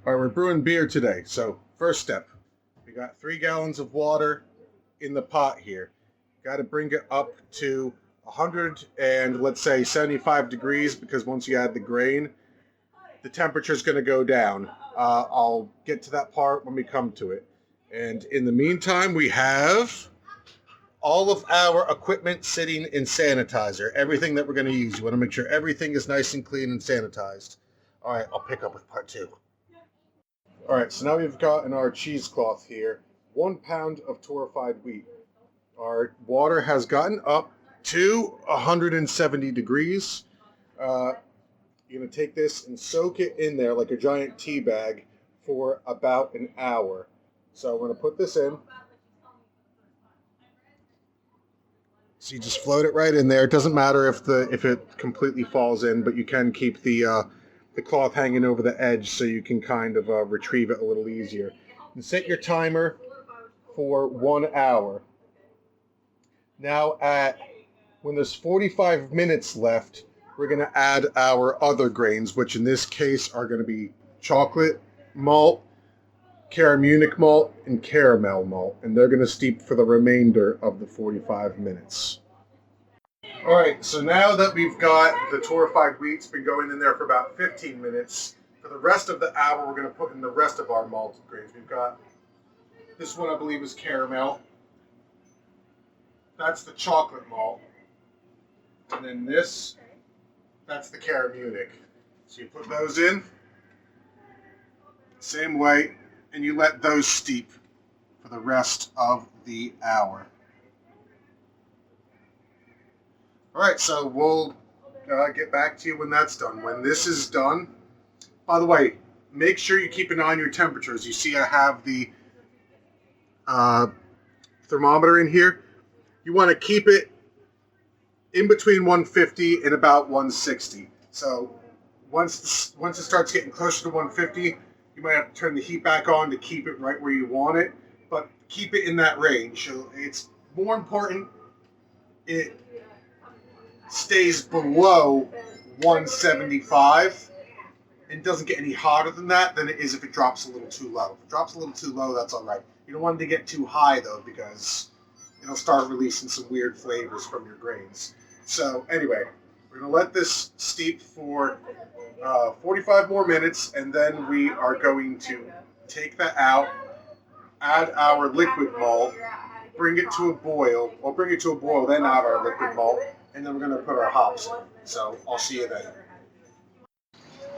All right, we're brewing beer today. So first step, we got 3 gallons of water in the pot here. Got to bring it up to 100 and let's say 75 degrees because once you add the grain, the temperature is going to go down. I'll get to that part when we come to it. And in the meantime, we have all of our equipment sitting in sanitizer. Everything that we're going to use. You want to make sure everything is nice and clean and sanitized. All right, I'll pick up with part 2. All right, so now we've got in our cheesecloth here 1 pound of torrified wheat. Our water has gotten up to 170 degrees. You're going to take this and soak it in there like a giant tea bag for about an hour. So I'm going to put this in. So you just float it right in there. It doesn't matter if it completely falls in, but you can keep the cloth hanging over the edge so you can kind of retrieve it a little easier. And set your timer for 1 hour. Now when there's 45 minutes left, we're going to add our other grains, which in this case are going to be chocolate malt, Caramunich malt, and caramel malt. And they're going to steep for the remainder of the 45 minutes. All right, so now that we've got the torrified wheat's been going in there for about 15 minutes, for the rest of the hour, we're going to put in the rest of our malted grains. We've got this one, I believe, is caramel. That's the chocolate malt. And then that's the Caramunich. So you put those in, same way, and you let those steep for the rest of the hour. All right, so we'll get back to you when that's done. When this is done, by the way, make sure you keep an eye on your temperatures. You see I have the thermometer in here. You want to keep it in between 150 and about 160. So once it starts getting closer to 150, you might have to turn the heat back on to keep it right where you want it, but keep it in that range. So it's more important it stays below 175 and doesn't get any hotter than that than it is if it drops a little too low. If it drops a little too low, that's all right. You don't want it to get too high, though, because it'll start releasing some weird flavors from your grains. So anyway, we're going to let this steep for 45 more minutes, and then we are going to take that out, add our liquid malt, bring it to a boil, then add our liquid malt, and then we're going to put our hops in. So I'll see you then.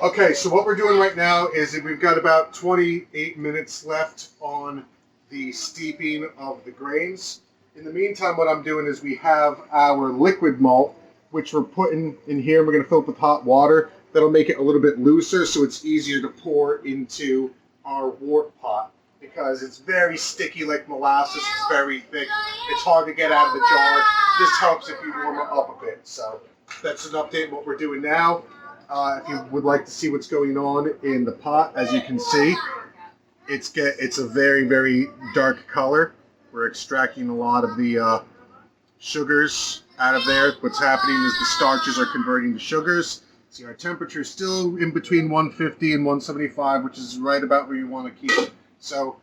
Okay, so what we're doing right now is that we've got about 28 minutes left on the steeping of the grains. In the meantime, what I'm doing is we have our liquid malt, which we're putting in here. We're going to fill it with hot water. That'll make it a little bit looser so it's easier to pour into our wort pot because it's very sticky like molasses. It's very thick. It's hard to get out of the jar. This helps if you warm it up a bit. So that's an update what we're doing now. If you would like to see what's going on in the pot, as you can see, it's a very, very dark color. We're extracting a lot of the sugars out of there. What's happening is the starches are converting to sugars. See, our temperature is still in between 150 and 175, which is right about where you want to keep it. So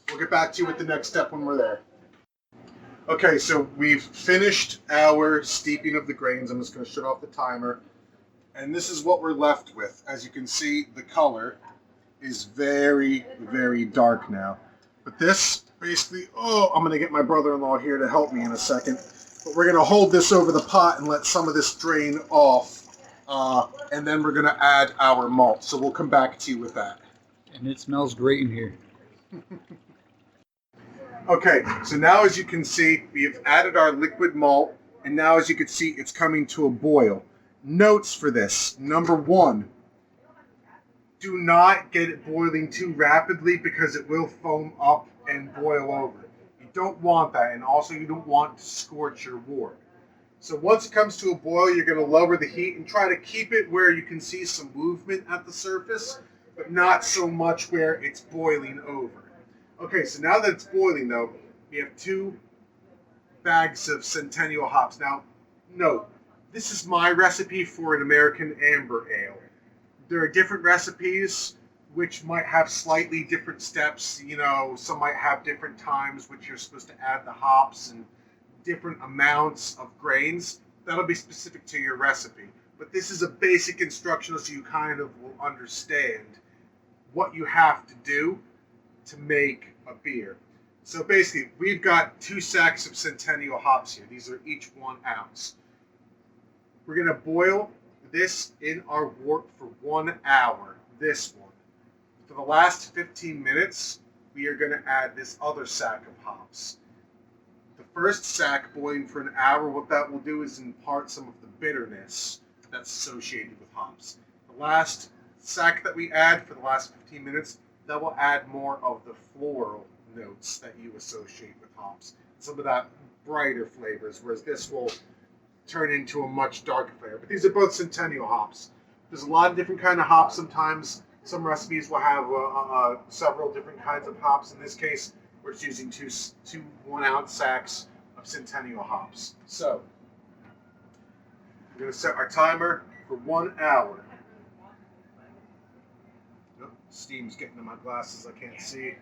we'll get back to you with the next step when we're there. Okay, so we've finished our steeping of the grains. I'm just going to shut off the timer. And this is what we're left with. As you can see, the color is very, very dark now. But this basically, I'm going to get my brother-in-law here to help me in a second. But we're going to hold this over the pot and let some of this drain off. And then we're going to add our malt. So we'll come back to you with that. And it smells great in here. Okay, so now as you can see, we've added our liquid malt. And now as you can see, it's coming to a boil. Notes for this. Number 1, do not get it boiling too rapidly because it will foam up and boil over. You don't want that, and also you don't want to scorch your wort. So once it comes to a boil, you're going to lower the heat and try to keep it where you can see some movement at the surface, but not so much where it's boiling over. Okay, so now that it's boiling though, we have 2 bags of Centennial hops. Now, note, this is my recipe for an American Amber Ale. There are different recipes. which might have slightly different steps. You know, some might have different times which you're supposed to add the hops and different amounts of grains. That'll be specific to your recipe. But this is a basic instructional so you kind of will understand what you have to do to make a beer. So basically, we've got 2 sacks of Centennial hops here. These are each 1 ounce. We're going to boil this in our wort for 1 hour, this one. For the last 15 minutes, we are going to add this other sack of hops. The first sack boiling for an hour, what that will do is impart some of the bitterness that's associated with hops. The last sack that we add for the last 15 minutes, that will add more of the floral notes that you associate with hops. Some of that brighter flavors, whereas this will turn into a much darker flavor. But these are both Centennial hops. There's a lot of different kind of hops. Sometimes some recipes will have several different kinds of hops. In this case, we're just using two 1 ounce sacks of Centennial hops. So we're going to set our timer for 1 hour. Oh, steam's getting in my glasses. I can't see.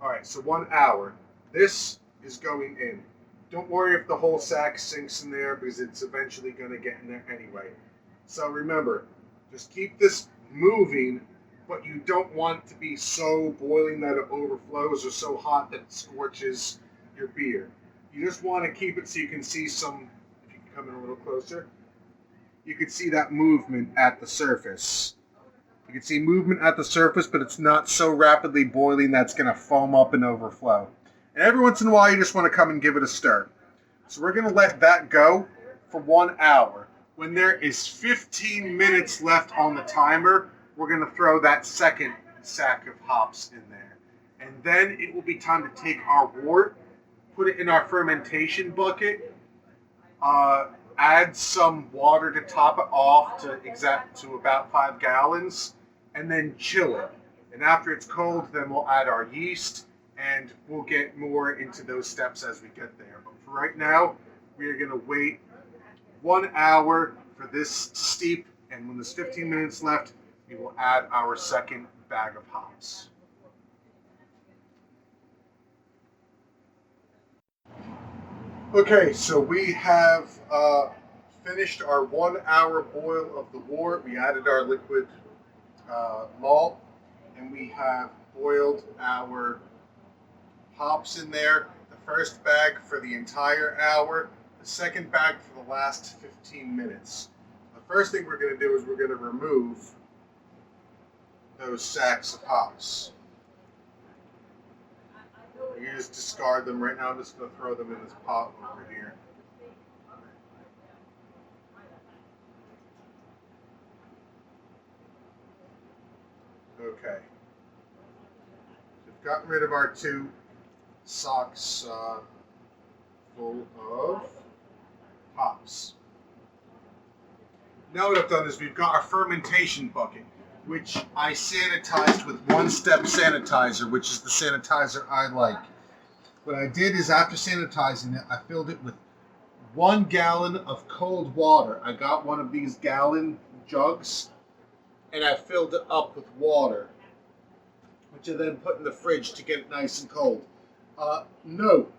All right, so 1 hour. This is going in. Don't worry if the whole sack sinks in there because it's eventually going to get in there anyway. So remember, just keep this moving, but you don't want it to be so boiling that it overflows or so hot that it scorches your beer. You just want to keep it so you can see some, if you can come in a little closer, you can see that movement at the surface. You can see movement at the surface, but it's not so rapidly boiling that's going to foam up and overflow. And every once in a while, you just want to come and give it a stir. So we're going to let that go for 1 hour. When there is 15 minutes left on the timer, we're going to throw that second sack of hops in there. And then it will be time to take our wort, put it in our fermentation bucket, add some water to top it off to about 5 gallons, and then chill it. And after it's cold, then we'll add our yeast, and we'll get more into those steps as we get there. But for right now, we are going to wait 1 hour for this to steep, and when there's 15 minutes left, we will add our second bag of hops. Okay, so we have finished our 1 hour boil of the wort. We added our liquid malt, and we have boiled our hops in there. The first bag for the entire hour, the second bag for the last 15 minutes. The first thing we're going to do is we're going to remove those sacks of hops. You can just discard them right now. I'm just going to throw them in this pot over here. Okay. We've gotten rid of our 2 socks full of hops. Now what I've done is we've got our fermentation bucket, which I sanitized with 1-step sanitizer, which is the sanitizer I like. What I did is after sanitizing it, I filled it with 1 gallon of cold water. I got one of these gallon jugs, and I filled it up with water, which I then put in the fridge to get it nice and cold. Note,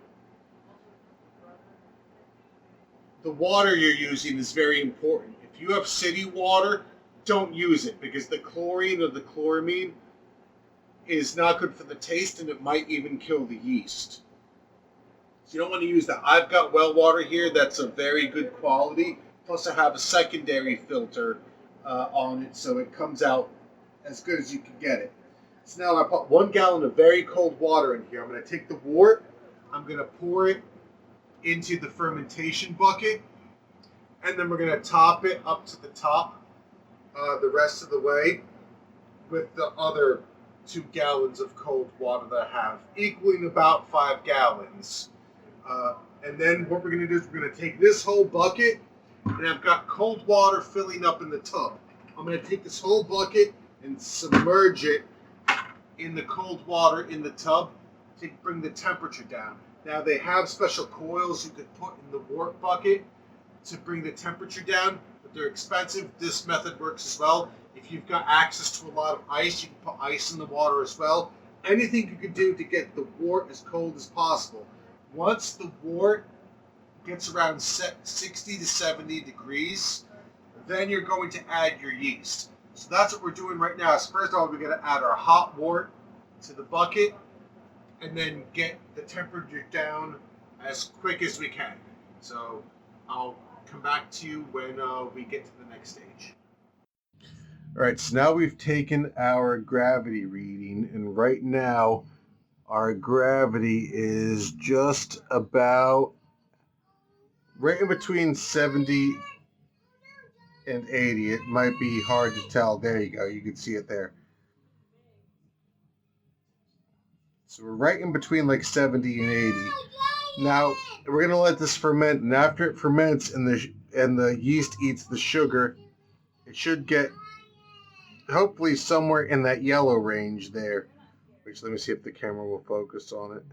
the water you're using is very important. If you have city water, don't use it because the chlorine or the chloramine is not good for the taste, and it might even kill the yeast. So you don't want to use that. I've got well water here that's of very good quality. Plus I have a secondary filter on it, so it comes out as good as you can get it. So now I put 1 gallon of very cold water in here. I'm going to take the wort, I'm going to pour it into the fermentation bucket, and then we're going to top it up to the top the rest of the way with the other 2 gallons of cold water that I have, equaling about 5 gallons. And then what we're going to do is we're going to take this whole bucket, and I've got cold water filling up in the tub. I'm going to take this whole bucket and submerge it in the cold water in the tub to bring the temperature down. Now they have special coils you could put in the wort bucket to bring the temperature down, but they're expensive. This method works as well. If you've got access to a lot of ice, you can put ice in the water as well. Anything you can do to get the wort as cold as possible. Once the wort gets around 60 to 70 degrees, then you're going to add your yeast. So that's what we're doing right now. So first of all, we're going to add our hot wort to the bucket and then get the temperature down as quick as we can. So I'll come back to you when we get to the next stage. All right, so now we've taken our gravity reading, and right now our gravity is just about right in between 70 and 80. It might be hard to tell. There you go. You can see it there. So we're right in between like 70 and 80. Now we're gonna let this ferment, and after it ferments and the yeast eats the sugar, it should get hopefully somewhere in that yellow range there. Which, let me see if the camera will focus on it.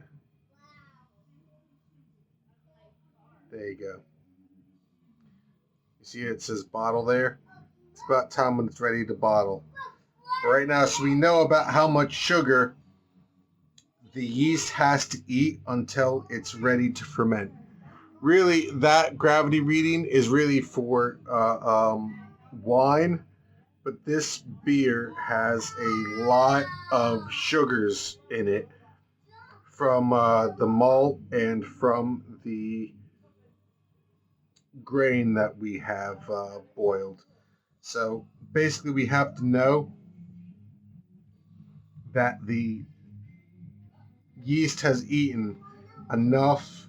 There you go. You see it says bottle there? It's about time when it's ready to bottle. But right now, so we know about how much sugar the yeast has to eat until it's ready to ferment. Really, that gravity reading is really for wine, but this beer has a lot of sugars in it from the malt and from the grain that we have boiled. So basically we have to know that the yeast has eaten enough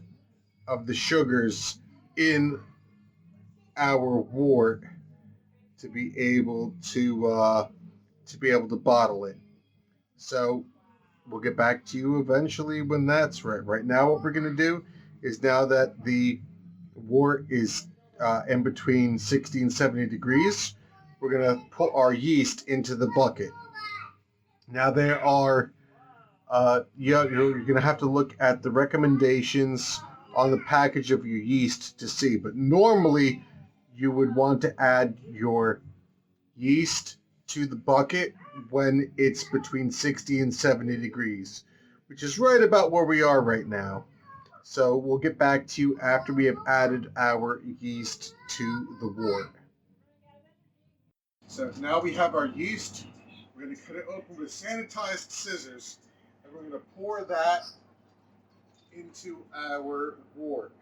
of the sugars in our wort to be able to bottle it. So we'll get back to you eventually when that's right. Right now, what we're going to do is, now that the wort is in between 60 and 70 degrees, we're going to put our yeast into the bucket. Now there are, you're going to have to look at the recommendations on the package of your yeast to see, but normally you would want to add your yeast to the bucket when it's between 60 and 70 degrees, which is right about where we are right now. So we'll get back to you after we have added our yeast to the wort. So now we have our yeast. We're going to cut it open with sanitized scissors, and we're going to pour that into our wort.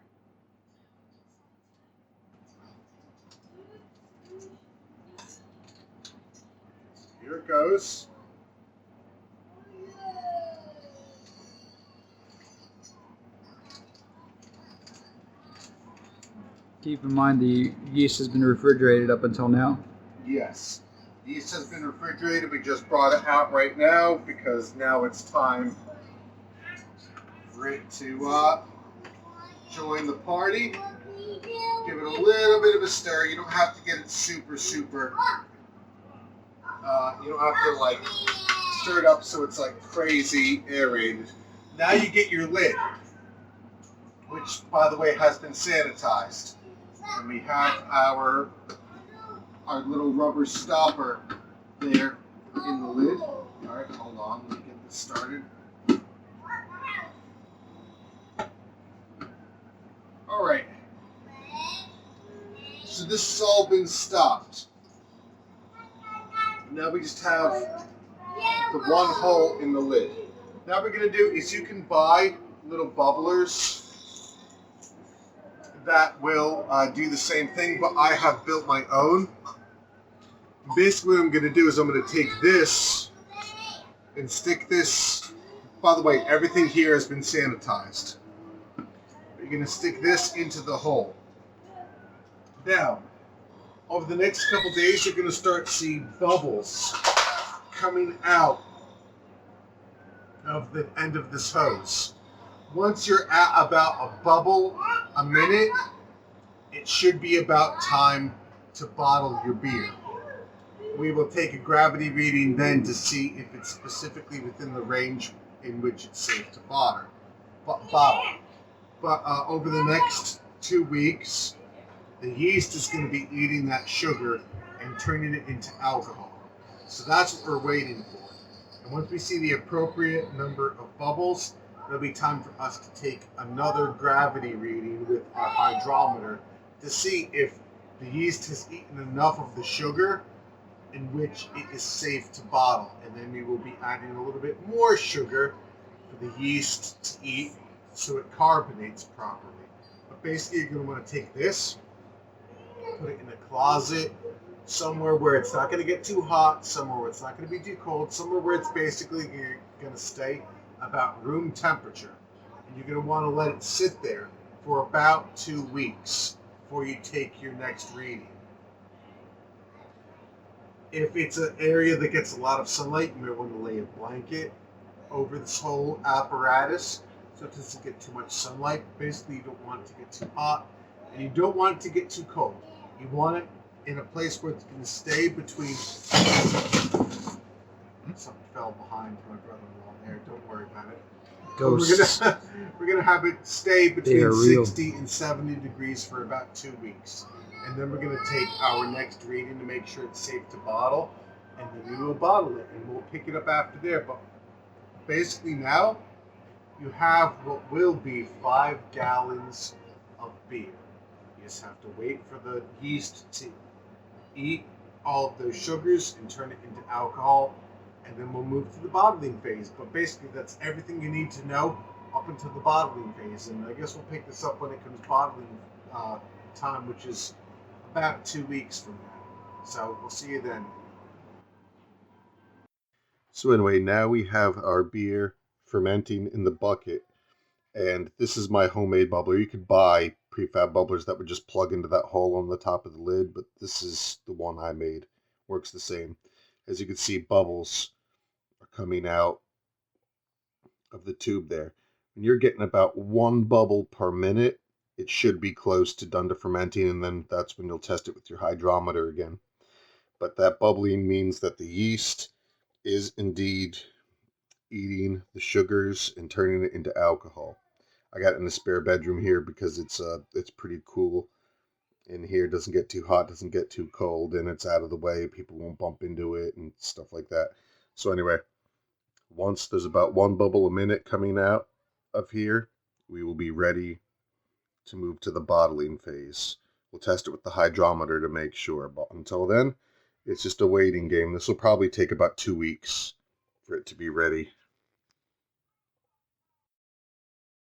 Here it goes. Keep in mind the yeast has been refrigerated up until now. Yes. Yeast has been refrigerated. We just brought it out right now because now it's time for it to join the party. Give it a little bit of a stir. You don't have to get it super. You don't have to like stir it up so it's like crazy aerated. Now you get your lid, which by the way has been sanitized. And we have our little rubber stopper there in the lid. All right, hold on, let me get this started. All right. So this has all been stopped. Now we just have the one hole in the lid. Now what we're going to do is, you can buy little bubblers that will do the same thing, but I have built my own. Basically what I'm going to do is, I'm going to take this and stick this. By the way, everything here has been sanitized. You're going to stick this into the hole. Now, over the next couple days, you're going to start seeing bubbles coming out of the end of this hose. Once you're at about a bubble a minute, it should be about time to bottle your beer. We will take a gravity reading then to see if it's specifically within the range in which it's safe to bottle. But over the next 2 weeks, the yeast is going to be eating that sugar and turning it into alcohol. So that's what we're waiting for. And once we see the appropriate number of bubbles, it'll be time for us to take another gravity reading with our hydrometer to see if the yeast has eaten enough of the sugar in which it is safe to bottle. And then we will be adding a little bit more sugar for the yeast to eat so it carbonates properly. But basically, you're going to want to take this, put it in a closet, somewhere where it's not going to get too hot, somewhere where it's not going to be too cold, somewhere where it's basically going to stay about room temperature. And you're going to want to let it sit there for about 2 weeks before you take your next reading. If it's an area that gets a lot of sunlight, you might want to lay a blanket over this whole apparatus so it doesn't get too much sunlight. Basically, you don't want it to get too hot and you don't want it to get too cold. You want it in a place where it's going to stay between. Something fell behind my brother-in-law there. Don't worry about it. Ghosts. We're gonna have it stay between 60 and 70 degrees for about 2 weeks, and then we're gonna take our next reading to make sure it's safe to bottle, and then we will bottle it, and we'll pick it up after there. But basically now, you have what will be 5 gallons of beer. You just have to wait for the yeast to eat all of those sugars and turn it into alcohol, and then we'll move to the bottling phase. But basically, that's everything you need to know up until the bottling phase. And I guess we'll pick this up when it comes bottling time, which is about 2 weeks from now. So we'll see you then. So anyway, now we have our beer fermenting in the bucket. And this is my homemade bubbler. You could buy prefab bubblers that would just plug into that hole on the top of the lid, but this is the one I made. Works the same. As you can see, bubbles are coming out of the tube there. When you're getting about 1 bubble per minute, it should be close to done to fermenting, and then that's when you'll test it with your hydrometer again. But that bubbling means that the yeast is indeed eating the sugars and turning it into alcohol. I got it in the spare bedroom here because it's pretty cool in here. It doesn't get too hot, doesn't get too cold, and it's out of the way. People won't bump into it and stuff like that. So anyway, once there's about 1 bubble a minute coming out of here, we will be ready to move to the bottling phase. We'll test it with the hydrometer to make sure, but until then, it's just a waiting game. This will probably take about 2 weeks for it to be ready.